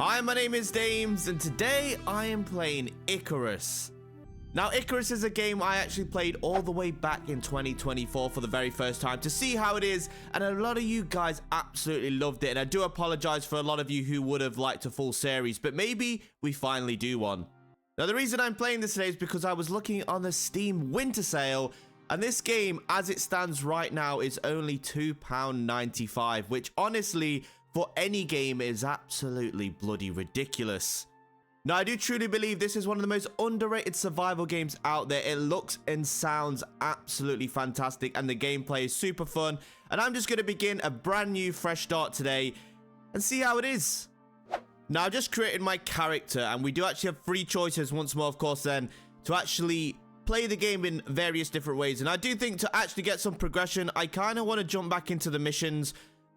Hi, my name is Damz, and today I am playing ICARUS. Now, ICARUS is a game I actually played all the way back in 2024 for the very first time to see how it is, and a lot of you guys absolutely loved it, and I do apologize for a lot of you who would have liked a full series, but maybe we finally do one. Now, the reason I'm playing this today is because I was looking on the Steam winter sale, and this game, as it stands right now, is only £2.95, which honestly, for any game, is absolutely bloody ridiculous. Now, I do truly believe this is one of the most underrated survival games out there. It looks and sounds absolutely fantastic, and the gameplay is super fun. And I'm just going to begin a brand new fresh start today and see how it is. Now, I've just created my character, and we do actually have 3 choices once more, of course, then, to actually play the game in various different ways. And I do think to actually get some progression, I kind of want to jump back into the missions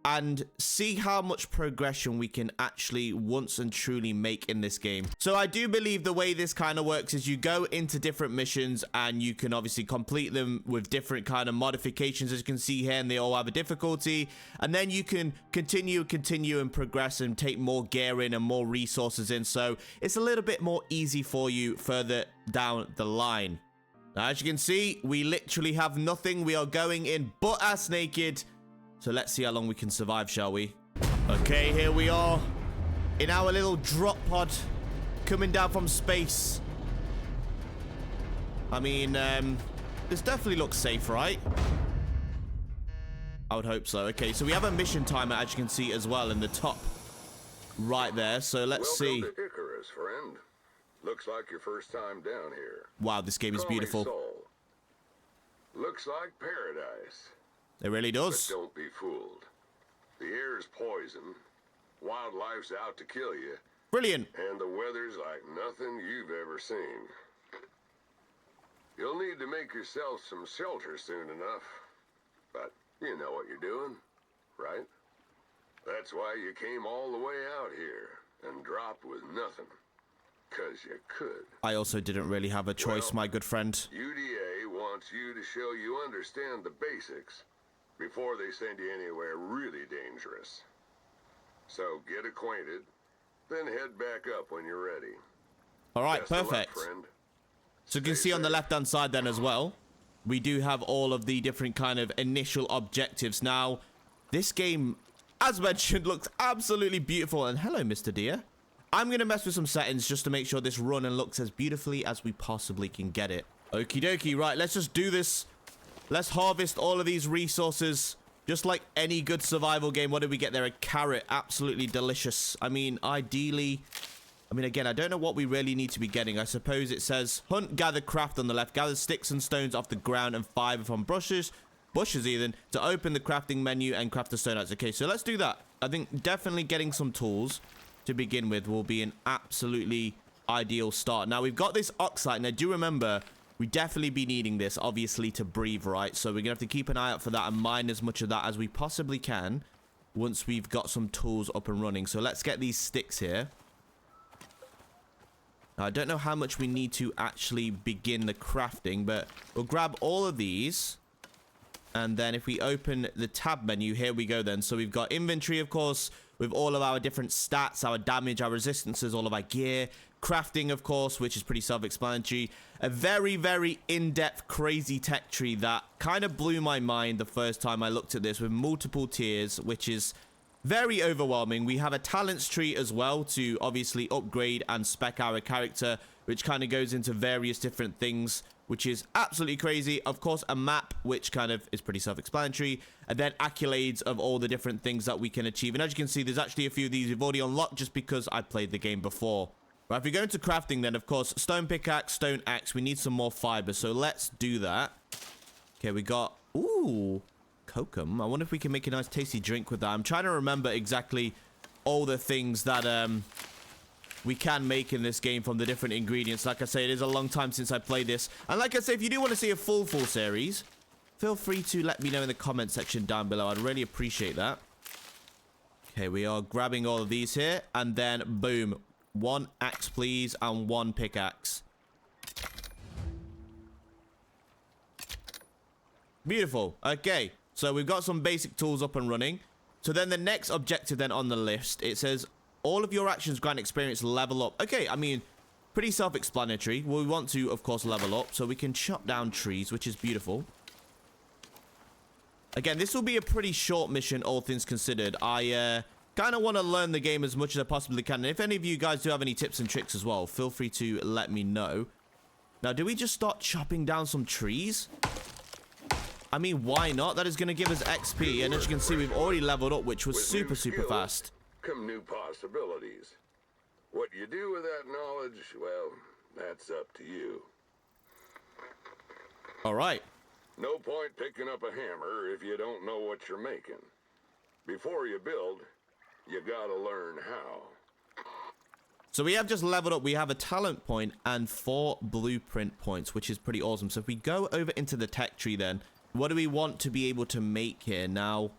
and see how much progression we can actually once and truly make in this game. So I do believe the way this kind of works is you go into different missions and you can obviously complete them with different kind of modifications, as you can see here, and they all have a difficulty. And then you can continue and progress and take more gear in and more resources in. So it's a little bit more easy for you further down the line. Now, as you can see, we literally have nothing. We are going in butt-ass naked. So let's see how long we can survive, shall we? Okay, here we are in our little drop pod coming down from space. I mean, this definitely looks safe, right? I would hope so. Okay, so we have a mission timer, as you can see as well in the top right there. So let's see. Welcome to ICARUS, friend. Looks like your first time down here. Wow, this game is beautiful. Soul. Looks like paradise. It really does. But don't be fooled. The air's poison, wildlife's out to kill you. Brilliant. And the weather's like nothing you've ever seen. You'll need to make yourself some shelter soon enough. But you know what you're doing, right? That's why you came all the way out here and dropped with nothing. 'Cause you could. I also didn't really have a choice, my good friend. UDA wants you to show you understand the basics before they send you anywhere really dangerous. So get acquainted, then head back up when you're ready. All right, perfect. So you can see on the left-hand side then as well, we do have all of the different kind of initial objectives. Now, this game, as mentioned, looks absolutely beautiful. And hello, Mr. Deer. I'm going to mess with some settings just to make sure this run and looks as beautifully as we possibly can get it. Okie dokie, right, let's just do this. Let's harvest all of these resources. Just like any good survival game. What did we get there? A carrot. Absolutely delicious. I mean, ideally... again, I don't know what we really need to be getting. I suppose it says hunt, gather, craft on the left. Gather sticks and stones off the ground and fiber from bushes even, to open the crafting menu and craft the stone axe. Okay, so let's do that. I think definitely getting some tools to begin with will be an absolutely ideal start. Now, we've got this oxide, and I do remember we definitely be needing this, obviously, to breathe, right? So we're gonna have to keep an eye out for that and mine as much of that as we possibly can once we've got some tools up and running. So let's get these sticks here. Now, I don't know how much we need to actually begin the crafting, but we'll grab all of these. And then if we open the tab menu, here we go then. So we've got inventory, of course, with all of our different stats, our damage, our resistances, all of our gear. Crafting, of course, which is pretty self-explanatory. A very, very in-depth, crazy tech tree that kind of blew my mind the first time I looked at this, with multiple tiers, which is very overwhelming. We have a talents tree as well to obviously upgrade and spec our character, which kind of goes into various different things, which is absolutely crazy. Of course, a map, which kind of is pretty self-explanatory, and then accolades of all the different things that we can achieve. And as you can see, there's actually a few of these we've already unlocked just because I played the game before. Right, if we go into crafting then, of course, stone pickaxe, stone axe, we need some more fiber, so let's do that. Okay, we got, ooh, kokum. I wonder if we can make a nice tasty drink with that. I'm trying to remember exactly all the things that we can make in this game from the different ingredients. Like I say, it is a long time since I played this. And like I say, if you do want to see a full series, feel free to let me know in the comment section down below. I'd really appreciate that. Okay, we are grabbing all of these here, and then boom. 1 axe, please, and 1 pickaxe. Beautiful. Okay, so we've got some basic tools up and running. So then the next objective then on the list, it says all of your actions grant experience level up. Okay, I mean, pretty self-explanatory. Well, we want to, of course, level up. So we can chop down trees, which is beautiful. Again, this will be a pretty short mission, all things considered. I kind of want to learn the game as much as I possibly can. And if any of you guys do have any tips and tricks as well, feel free to let me know. Now, do we just start chopping down some trees? I mean, why not? That is going to give us XP. And as you can see, we've already leveled up, which was super fast. Come new possibilities. What you do with that knowledge, well, that's up to you. All right. No point picking up a hammer if you don't know what you're making. Before you build, you gotta learn how. So we have just leveled up. We have a talent point and 4 blueprint points, which is pretty awesome. So if we go over into the tech tree then, what do we want to be able to make here? Now,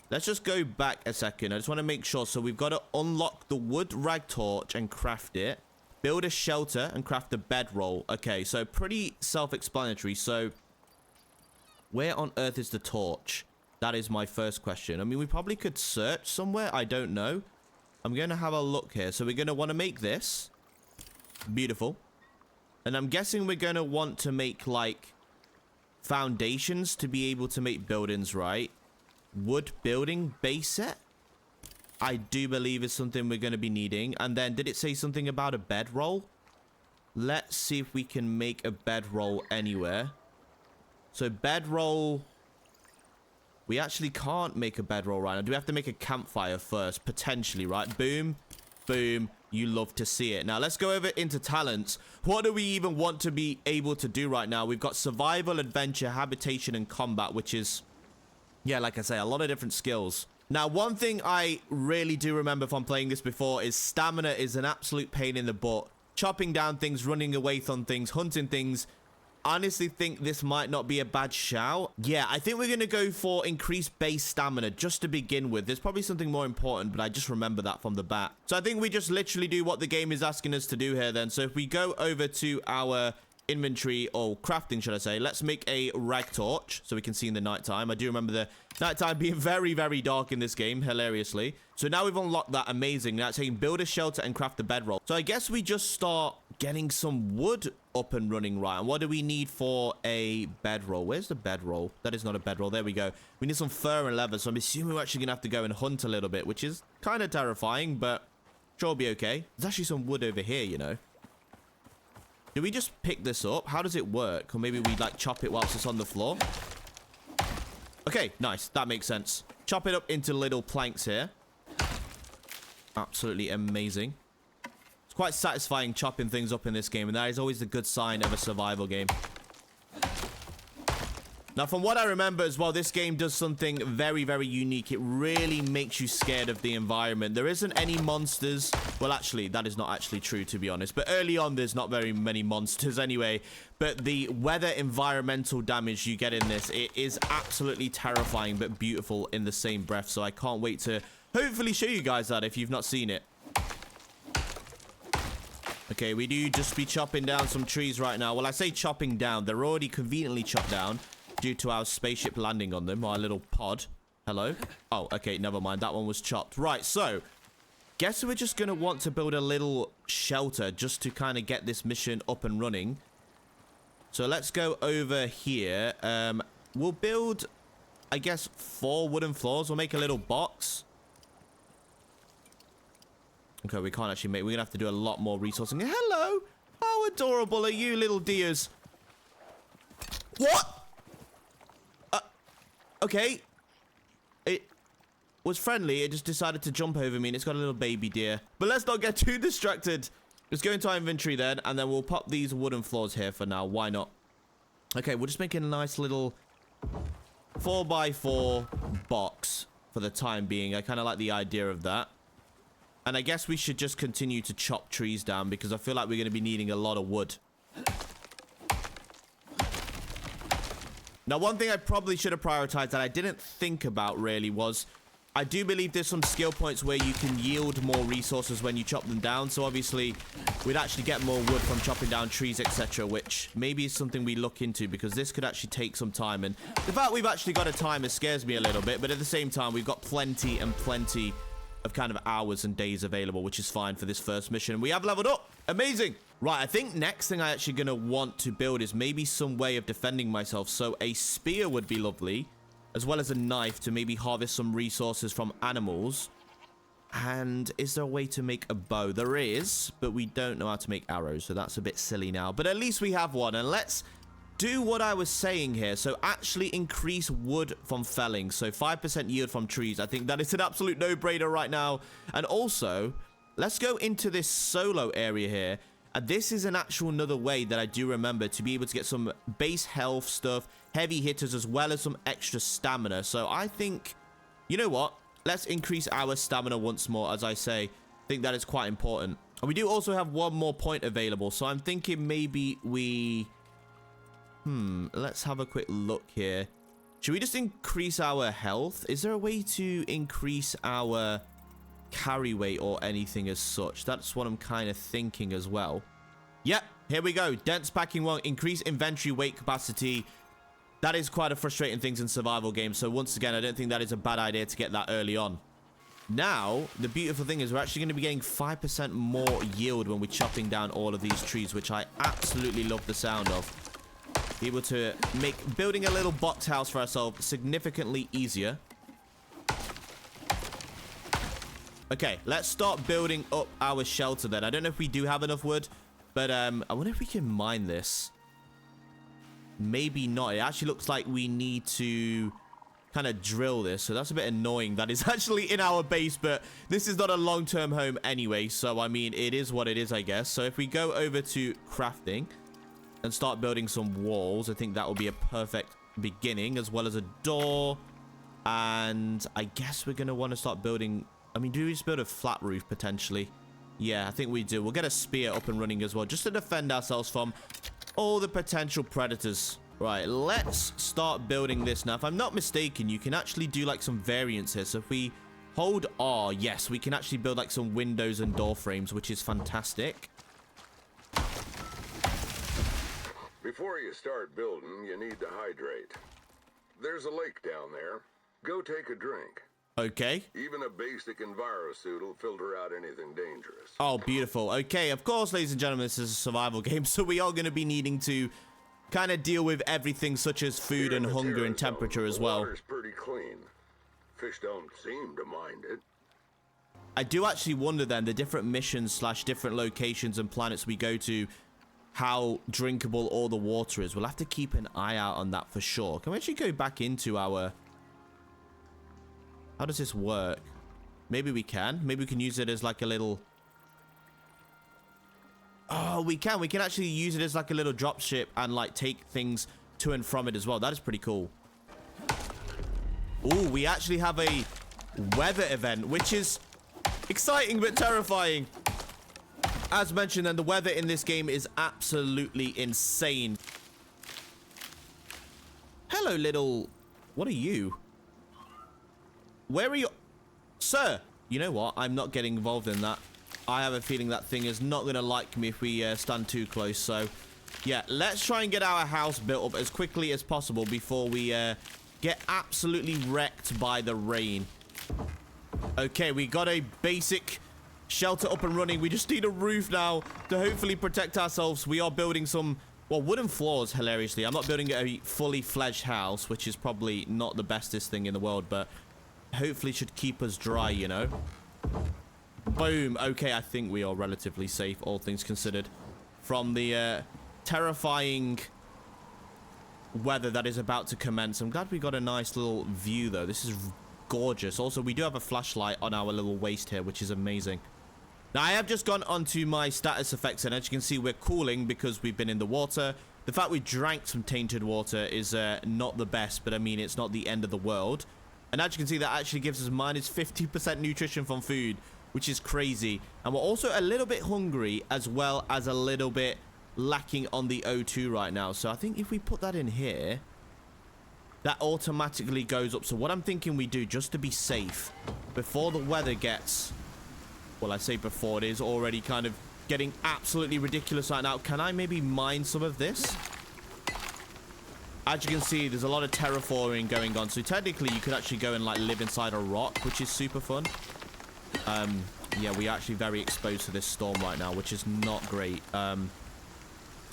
let's just go back a second. I just want to make sure. So we've got to unlock the wood rag torch and craft it. Build a shelter and craft a bedroll. Okay, so pretty self-explanatory. So where on earth is the torch? That is my first question. I mean, we probably could search somewhere. I don't know. I'm going to have a look here. So we're going to want to make this. Beautiful. And I'm guessing we're going to want to make, like, foundations to be able to make buildings, right? Wood building base set, I do believe is something we're going to be needing. And then did it say something about a bedroll? Let's see if we can make a bedroll anywhere. So bedroll, we actually can't make a bedroll right now. Do we have to make a campfire first? Potentially, right? Boom, boom. You love to see it. Now let's go over into talents. What do we even want to be able to do right now? We've got survival, adventure, habitation, and combat, which is, yeah, like I say, a lot of different skills. Now, one thing I really do remember from playing this before is stamina is an absolute pain in the butt. Chopping down things, running away from things, hunting things. Honestly think this might not be a bad shout. Yeah, I think we're going to go for increased base stamina just to begin with. There's probably something more important, but I just remember that from the bat. So I think we just literally do what the game is asking us to do here then. So if we go over to our inventory, or crafting, should I say, let's make a rag torch so we can see in the nighttime. I do remember the nighttime being very, very dark in this game, hilariously. So now we've unlocked that. Amazing. Now it's saying build a shelter and craft a bedroll. So I guess we just start getting some wood up and running, right? And what do we need for a bedroll? Where's the bedroll? That is not a bedroll. There we go. We need some fur and leather. So I'm assuming we're actually gonna have to go and hunt a little bit, which is kind of terrifying, but sure, it'll be okay. There's actually some wood over here, you know. Do we just pick this up? How does it work? Or maybe we like chop it whilst it's on the floor. Okay, nice. That makes sense. Chop it up into little planks here. Absolutely amazing. It's quite satisfying chopping things up in this game, and that is always a good sign of a survival game. Now, from what I remember as well, this game does something very, very unique. It really makes you scared of the environment. There isn't any monsters. Well, actually, that is not actually true, to be honest. But early on, there's not very many monsters anyway. But the weather environmental damage you get in this, it is absolutely terrifying, but beautiful in the same breath. So I can't wait to hopefully show you guys that if you've not seen it. Okay, we do just be chopping down some trees right now. Well, I say chopping down. They're already conveniently chopped down due to our spaceship landing on them, our little pod. Hello? Oh, okay, never mind. That one was chopped. Right, so guess we're just going to want to build a little shelter just to kind of get this mission up and running. So let's go over here. We'll build, I guess, 4 wooden floors. We'll make a little box. Okay, we can't actually make... We're going to have to do a lot more resourcing. Hello! How adorable are you, little dears? What? Okay. It was friendly. It just decided to jump over me, and it's got a little baby deer. But let's not get too distracted. Let's go into our inventory then, and then we'll pop these wooden floors here for now. Why not? Okay, we're just making a nice little 4x4 box for the time being. I kind of like the idea of that. And I guess we should just continue to chop trees down because I feel like we're going to be needing a lot of wood. Now, one thing I probably should have prioritized that I didn't think about really was I do believe there's some skill points where you can yield more resources when you chop them down. So obviously, we'd actually get more wood from chopping down trees, etc., which maybe is something we look into because this could actually take some time. And the fact we've actually got a timer scares me a little bit, but at the same time, we've got plenty and plenty of kind of hours and days available, which is fine for this first mission. We have leveled up. Amazing. Right, I think next thing I actually gonna want to build is maybe some way of defending myself. So a spear would be lovely, as well as a knife to maybe harvest some resources from animals. And is there a way to make a bow? There is, but we don't know how to make arrows, so that's a bit silly now. But at least we have one, and let's do what I was saying here. So actually increase wood from felling, so 5% yield from trees. I think that is an absolute no-brainer right now. And also, let's go into this solo area here. And this is an actual another way that I do remember to be able to get some base health stuff, heavy hitters, as well as some extra stamina. So I think, you know what? Let's increase our stamina once more, as I say. I think that is quite important. And we do also have one more point available. So I'm thinking maybe we... let's have a quick look here. Should we just increase our health? Is there a way to increase our carry weight or anything as such? That's what I'm kind of thinking as well. Yep, here we go. Dense packing 1, increase inventory weight capacity. That is quite a frustrating thing in survival games. So once again, I don't think that is a bad idea to get that early on. Now, the beautiful thing is we're actually going to be getting 5% more yield when we're chopping down all of these trees, which I absolutely love the sound of. Be able to make building a little box house for ourselves significantly easier. Okay, let's start building up our shelter then. I don't know if we do have enough wood, but I wonder if we can mine this. Maybe not. It actually looks like we need to kind of drill this, so that's a bit annoying. That is actually in our base, but this is not a long-term home anyway, so I mean, it is what it is, I guess. So if we go over to crafting and start building some walls, I think that will be a perfect beginning, as well as a door. And I guess we're going to want to start building... I mean, do we just build a flat roof potentially? Yeah, I think we do. We'll get a spear up and running as well, just to defend ourselves from all the potential predators. Right, let's start building this now. If I'm not mistaken, you can actually do like some variants here. So if we hold R, yes, we can actually build like some windows and door frames, which is fantastic. Before you start building, you need to hydrate. There's a lake down there. Go take a drink. Okay. Even a basic EnviroSuit will filter out anything dangerous. Oh, beautiful. Okay, of course, ladies and gentlemen, this is a survival game, so we are going to be needing to kind of deal with everything such as food and hunger and temperature as well. The water's pretty clean. Fish don't seem to mind it. I do actually wonder then, the different missions / different locations and planets we go to, how drinkable all the water is. We'll have to keep an eye out on that for sure. Can we actually go back into our... How does this work? Maybe we can. Maybe we can use it as like a little... Oh, we can. We can actually use it as like a little drop ship and like take things to and from it as well. That is pretty cool. Oh, we actually have a weather event, which is exciting but terrifying. As mentioned, then the weather in this game is absolutely insane. Hello, little... What are you? Where are you? Sir, you know what? I'm not getting involved in that. I have a feeling that thing is not going to like me if we stand too close. So, yeah, let's try and get our house built up as quickly as possible before we get absolutely wrecked by the rain. Okay, we got a basic shelter up and running. We just need a roof now to hopefully protect ourselves. We are building some, well, wooden floors, hilariously. I'm not building a fully fledged house, which is probably not the bestest thing in the world, but... hopefully should keep us dry, you know. Boom. Okay, I think we are relatively safe, all things considered, from the terrifying weather that is about to commence. I'm glad we got a nice little view, though. This is gorgeous. Also, we do have a flashlight on our little waist here, which is amazing. Now, I have just gone onto my status effects, and as you can see, we're cooling because we've been in the water. The fact we drank some tainted water is not the best, but I mean, it's not the end of the world. And as you can see, that actually gives us minus 50% nutrition from food, which is crazy. And we're also a little bit hungry, as well as a little bit lacking on the O2 right now. So I think if we put that in here, that automatically goes up. So what I'm thinking we do, just to be safe, before the weather gets... well, I say before, it is already kind of getting absolutely ridiculous right now. Can I maybe mine some of this? As you can see, there's a lot of terraforming going on. So technically, you could actually go and like live inside a rock, which is super fun. Yeah, we're actually very exposed to this storm right now, which is not great. I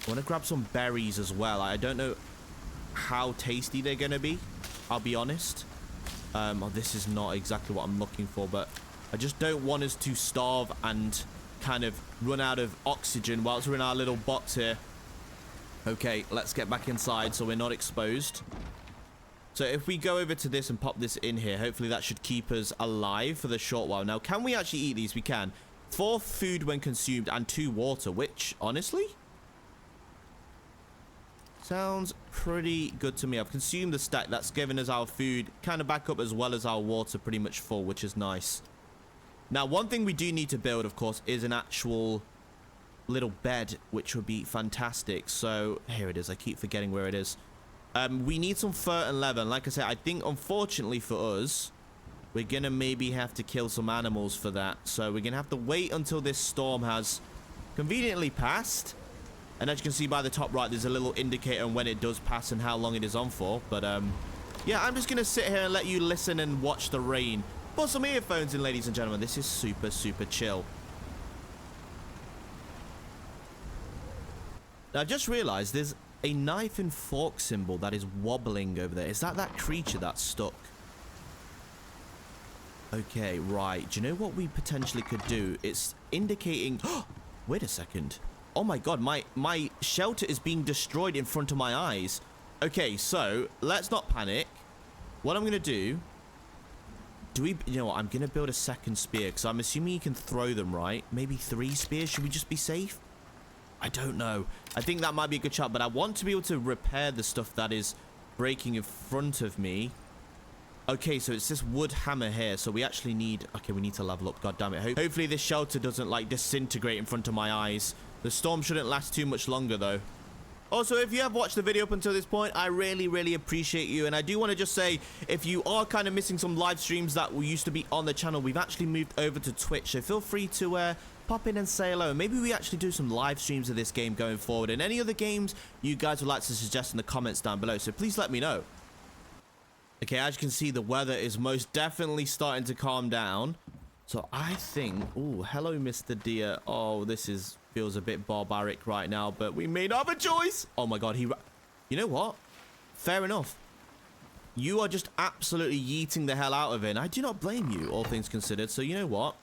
want to grab some berries as well. I don't know how tasty they're going to be, I'll be honest. Oh, this is not exactly what I'm looking for, but I just don't want us to starve and kind of run out of oxygen whilst we're in our little box here. Okay, let's get back inside so we're not exposed. So if we go over to this and pop this in here, hopefully that should keep us alive for the short while. Now, can we actually eat these? We can. 4 food when consumed and 2 water, which, honestly, sounds pretty good to me. I've consumed the stack. That's given us our food kind of back up as well as our water pretty much full, which is nice. Now, one thing we do need to build, of course, is an actual little bed, which would be fantastic. So here it is. I keep forgetting where it is. We need some fur and leather. And like I said, I think unfortunately for us, we're going to maybe have to kill some animals for that. So we're going to have to wait until this storm has conveniently passed. And as you can see by the top right, there's a little indicator on when it does pass and how long it is on for. But yeah, I'm just going to sit here and let you listen and watch the rain. Put some earphones in, ladies and gentlemen. This is super, super chill. Now, I've just realized there's a knife and fork symbol that is wobbling over there. Is that creature that's stuck? Okay, right. Do you know what we potentially could do? It's indicating... Wait a second. Oh my god, my shelter is being destroyed in front of my eyes. Okay, so let's not panic. What I'm going to do... You know what? I'm going to build a second spear because I'm assuming you can throw them, right? Maybe 3 spears. Should we just be safe? I don't know. I think that might be a good shot, but I want to be able to repair the stuff that is breaking in front of me. Okay, so it's this wood hammer here, so we actually need... Okay, we need to level up, god damn it. Hopefully this shelter doesn't, like, disintegrate in front of my eyes. The storm shouldn't last too much longer, though. Also, if you have watched the video up until this point, I really, really appreciate you. And I do want to just say, if you are kind of missing some live streams that used to be on the channel, we've actually moved over to Twitch, so feel free to... pop in and say hello. Maybe we actually do some live streams of this game going forward, and any other games you guys would like to suggest in the comments down below, so please let me know. Okay, as you can see, the weather is most definitely starting to calm down. So I think... Oh, hello, Mr. Deer. Oh, this feels a bit barbaric right now, but we may not have a choice. Oh my god, you know what? Fair enough. You are just absolutely yeeting the hell out of it, and I do not blame you, all things considered. So you know what?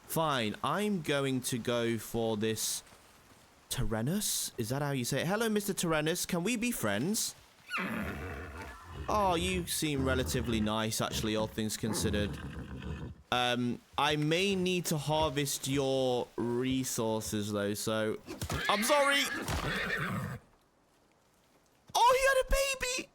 Fine, I'm going to go for this Tyrannus. Is that how you say it? Hello, Mr. Tyrannus. Can we be friends? Oh, you seem relatively nice, actually, all things considered. I may need to harvest your resources, though, so... I'm sorry! Oh, he had a baby!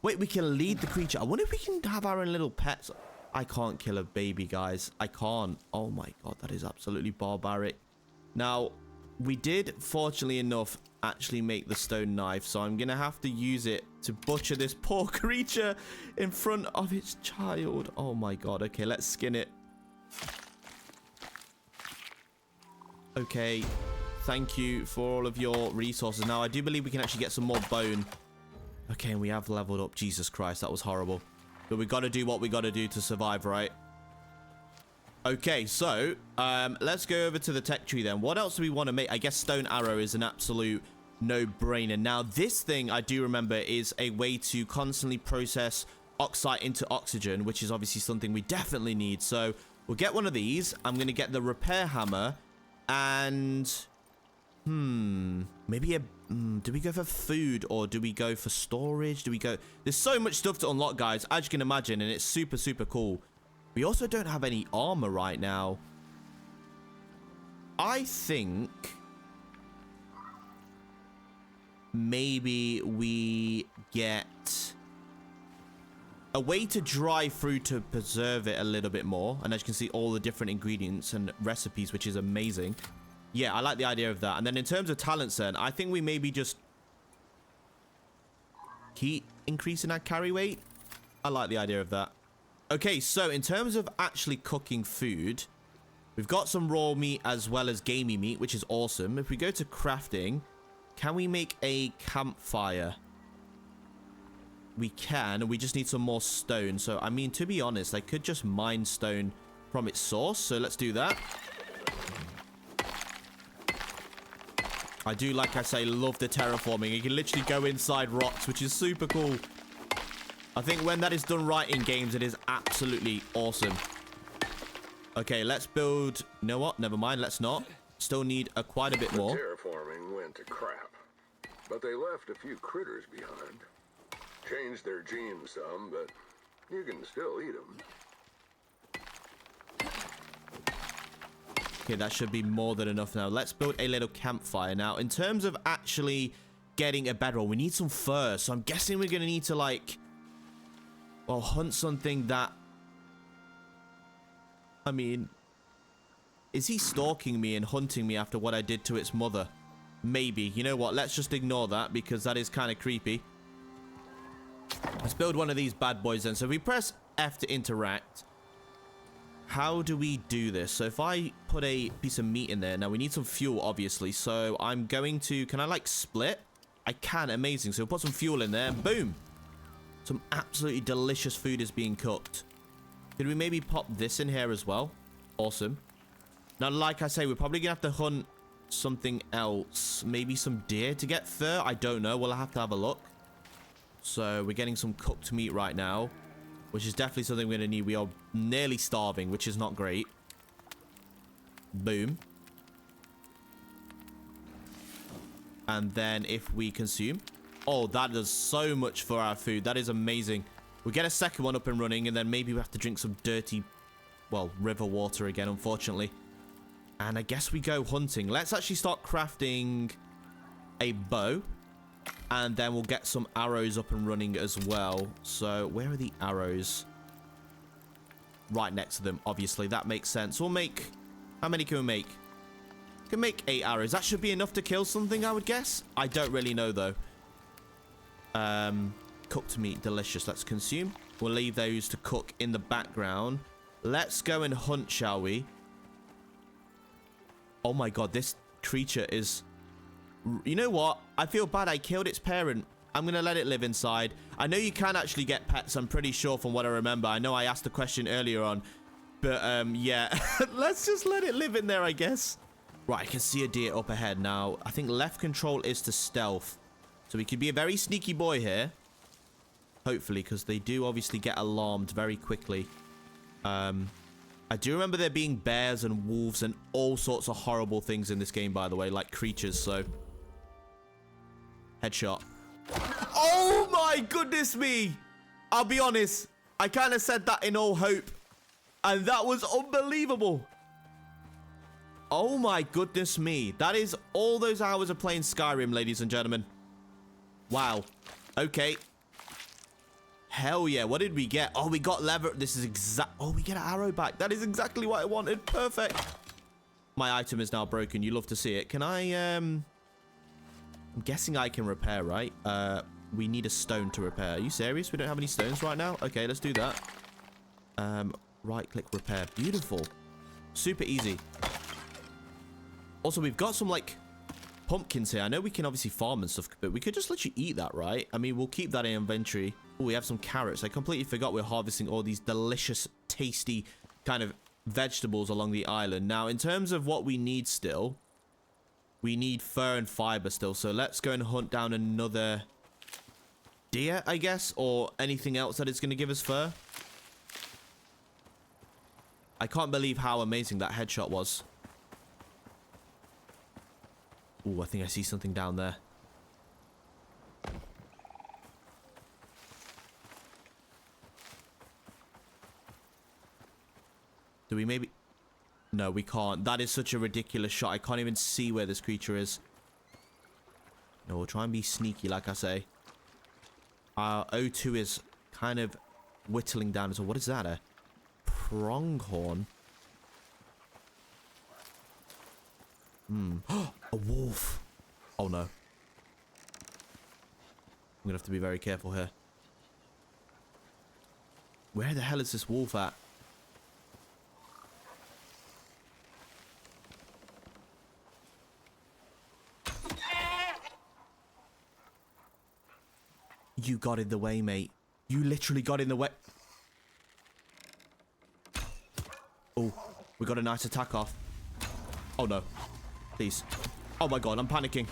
Wait, we can lead the creature. I wonder if we can have our own little pets. I can't kill a baby, guys. I can't. Oh my god, that is absolutely barbaric. Now, we did, fortunately enough, actually make the stone knife, so I'm gonna have to use it to butcher this poor creature in front of its child. Oh my god. Okay, let's skin it. Okay, thank you for all of your resources. Now, I do believe we can actually get some more bone. Okay, and we have leveled up. Jesus Christ, that was horrible. But we got to do what we got to do to survive, right? Okay, so let's go over to the tech tree then. What else do we want to make? I guess stone arrow is an absolute no-brainer. Now, this thing, I do remember, is a way to constantly process oxide into oxygen, which is obviously something we definitely need. So we'll get one of these. I'm going to get the repair hammer. And... maybe a... do we go for food or do we go for storage? Do we go... There's so much stuff to unlock, guys, as you can imagine, and it's super, super cool. We also don't have any armor right now. I think... maybe we get... a way to dry fruit to preserve it a little bit more. And as you can see, all the different ingredients and recipes, which is amazing. Yeah, I like the idea of that. And then in terms of talents then, I think we maybe just keep increasing our carry weight. I like the idea of that. Okay, so in terms of actually cooking food, we've got some raw meat as well as gamey meat, which is awesome. If we go to crafting, can we make a campfire? we can. We just need some more stone. So, I mean, to be honest, I could just mine stone from its source. So, let's do that. I do, like I say, love the terraforming. You can literally go inside rocks, which is super cool. I think when that is done right in games, it is absolutely awesome. Okay, let's build... You know what? Never mind. Let's not. Still need quite a bit more. The terraforming went to crap, but they left a few critters behind. Changed their genes some, but you can still eat them. Okay, that should be more than enough now. Let's build a little campfire. Now, in terms of actually getting a bedroll, we need some fur. So I'm guessing we're going to need to, like... Well, hunt something that... I mean... Is he stalking me and hunting me after what I did to its mother? Maybe. You know what? Let's just ignore that because that is kind of creepy. Let's build one of these bad boys then. So if we press F to interact... How do we do this? So if I put a piece of meat in there, now we need some fuel, obviously. So I'm going to, can I like split? I can, amazing. So we'll put some fuel in there and boom. Some absolutely delicious food is being cooked. Could we maybe pop this in here as well? Awesome. Now, like I say, we're probably gonna have to hunt something else. Maybe some deer to get fur. I don't know. We'll have to have a look. So we're getting some cooked meat right now, which is definitely something we're going to need. We are nearly starving, which is not great. Boom. And then if we consume... Oh, that does so much for our food. That is amazing. We'll get a second one up and running, and then maybe we have to drink some dirty, well, river water again, unfortunately. And I guess we go hunting. Let's actually start crafting a bow. And then we'll get some arrows up and running as well. So, where are the arrows? Right next to them, obviously. That makes sense. We'll make... How many can we make? We can make 8 arrows. That should be enough to kill something, I would guess. I don't really know, though. Cooked meat. Delicious. Let's consume. We'll leave those to cook in the background. Let's go and hunt, shall we? Oh my god, this creature is... You know what? I feel bad. I killed its parent. I'm going to let it live inside. I know you can actually get pets. I'm pretty sure from what I remember. I know I asked the question earlier on. But, yeah. Let's just let it live in there, I guess. Right, I can see a deer up ahead now. I think left control is to stealth. So we could be a very sneaky boy here. Hopefully, because they do obviously get alarmed very quickly. I do remember there being bears and wolves and all sorts of horrible things in this game, by the way. Like creatures, so... Headshot. Oh my goodness me! I'll be honest. I kind of said that in all hope. And that was unbelievable. Oh my goodness me. That is all those hours of playing Skyrim, ladies and gentlemen. Wow. Okay. Hell yeah. What did we get? Oh, we got leather. This is exact... Oh, we get an arrow back. That is exactly what I wanted. Perfect. My item is now broken. You love to see it. Can I... I'm guessing I can repair, right? We need a stone to repair. Are you serious? We don't have any stones right now? Okay, let's do that. Right-click repair. Beautiful. Super easy. Also, we've got some, like, pumpkins here. I know we can obviously farm and stuff, but we could just literally eat that, right? I mean, we'll keep that in inventory. Oh, we have some carrots. I completely forgot we're harvesting all these delicious, tasty kind of vegetables along the island. Now, in terms of what we need still, we need fur and fiber still. So let's go and hunt down another deer, I guess, or anything else that is going to give us fur. I can't believe how amazing that headshot was. Oh, I think I see something down there. Do we maybe... No, we can't. That is such a ridiculous shot. I can't even see where this creature is. No, we'll try and be sneaky, like I say. Our O2 is kind of whittling down. So what is that? A pronghorn? A wolf. Oh, no. I'm going to have to be very careful here. Where the hell is this wolf at? You got in the way, mate. You literally got in the way. Oh, we got a nice attack off. Oh, no. Please. Oh, my God. I'm panicking.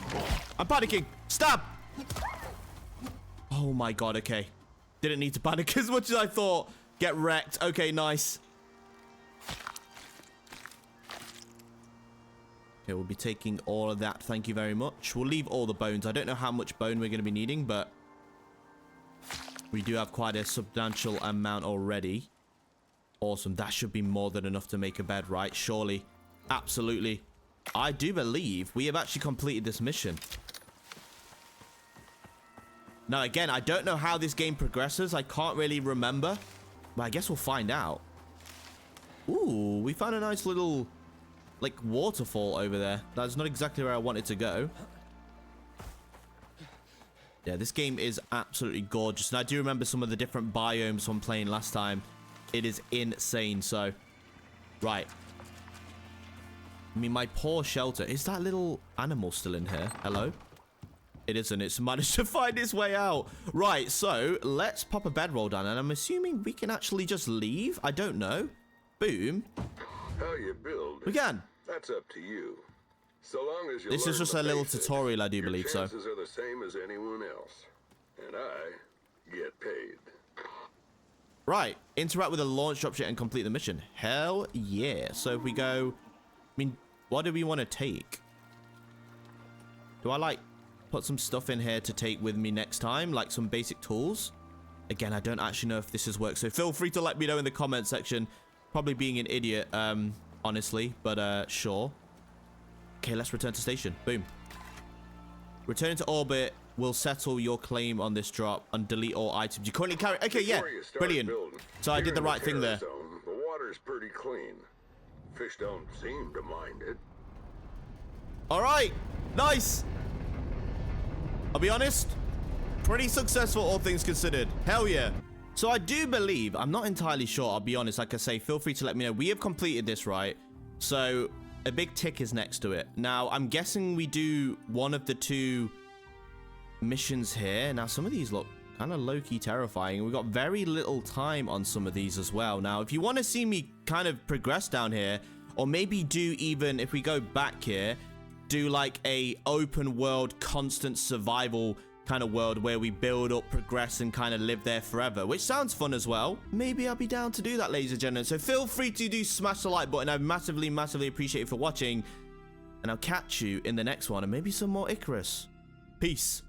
I'm panicking. Stab. Oh, my God. Okay. Didn't need to panic as much as I thought. Get wrecked. Okay, nice. Okay, we'll be taking all of that. Thank you very much. We'll leave all the bones. I don't know how much bone we're going to be needing, but we do have quite a substantial amount already. Awesome. That should be more than enough to make a bed, right? Surely. Absolutely. I do believe we have actually completed this mission. Now, again, I don't know how this game progresses. I can't really remember. But I guess we'll find out. Ooh, we found a nice little, like, waterfall over there. That's not exactly where I wanted to go. Yeah, this game is absolutely gorgeous. And I do remember some of the different biomes from playing last time. It is insane. So, right. I mean, my poor shelter. Is that little animal still in here? Hello? It isn't. It's managed to find its way out. Right, so let's pop a bedroll down. And I'm assuming we can actually just leave. I don't know. Boom. How you build? We can. That's up to you. So long as you This is just a little tutorial, I do believe so. Your chances are the same as anyone else. And I get paid. Right. Interact with the launch dropship and complete the mission. Hell yeah. So if we go... I mean, what do we want to take? Do I, like, put some stuff in here to take with me next time? Like some basic tools? Again, I don't actually know if this has worked. So feel free to let me know in the comment section. Probably being an idiot, honestly. But, sure. Okay, let's return to station. Boom. Returning to orbit will settle your claim on this drop and delete all items you currently carry. Okay, yeah. Brilliant. So I did the right thing there. The water's pretty clean. Fish don't seem to mind it. All right. Nice. I'll be honest. Pretty successful, all things considered. Hell yeah. So I do believe, I'm not entirely sure. I'll be honest. Like I say, feel free to let me know. We have completed this, right? So a big tick is next to it. Now, I'm guessing we do one of the two missions here. Now, some of these look kind of low-key terrifying. We've got very little time on some of these as well. Now, if you want to see me kind of progress down here, or maybe do even, if we go back here, do like a open world, constant survival kind of world where we build up, progress, and kind of live there forever, which sounds fun as well. Maybe I'll be down to do that, ladies and gentlemen. So feel free to smash the like button. I massively, massively appreciate it for watching. And I'll catch you in the next one, and maybe some more Icarus. Peace.